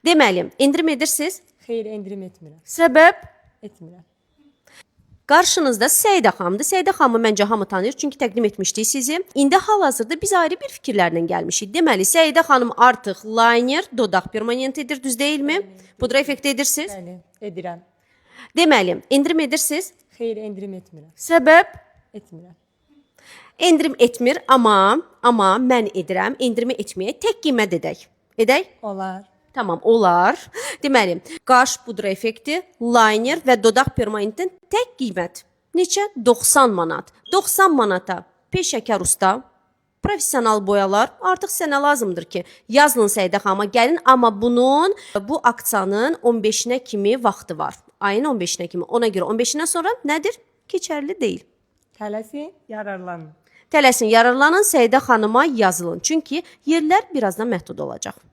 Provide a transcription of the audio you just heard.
Deməli, endirim edirsiniz. Xeyr, endirim etmirəm. Səbəb? Etmirəm. Qarşınızda Səidə xanımdır. Səidə xanımı məncə hamı tanıyır, çünki təqdim etmişdik sizi. İndi hal-hazırda biz ayrı bir fikirlərlə gəlmişik. Deməli, Səidə xanım artıq liner, dodaq permanent edir, düz deyilmi? Pudra effekti edirsiniz. Bəli, edirəm. Deməli, endirim edirsiniz. Xeyr, endirim etmirəm. Səbəb? Etmirəm. Endirim etmir, amma mən edirəm. Endirimi etməyə tək qiymət edək. Edək? Olar. Tamam, olar. Deməli, qaş pudra effekti, liner və dodaq permanentin tək qiymət neçə? 90 manat. 90 manata peşəkar usta, professional boyalar artıq sənə lazımdır ki, yazın Səidə xanıma gəlin, amma bu aksiyanın 15-nə kimi vaxtı var. Ayın 15-nə kimi. Ona görə 15-dən sonra nədir? Keçərli deyil. Tələsin, yararlanın. Tələsin, yararlanın, Səidə xanıma yazılın. Çünki yerlər birazdan məhdud olacaq.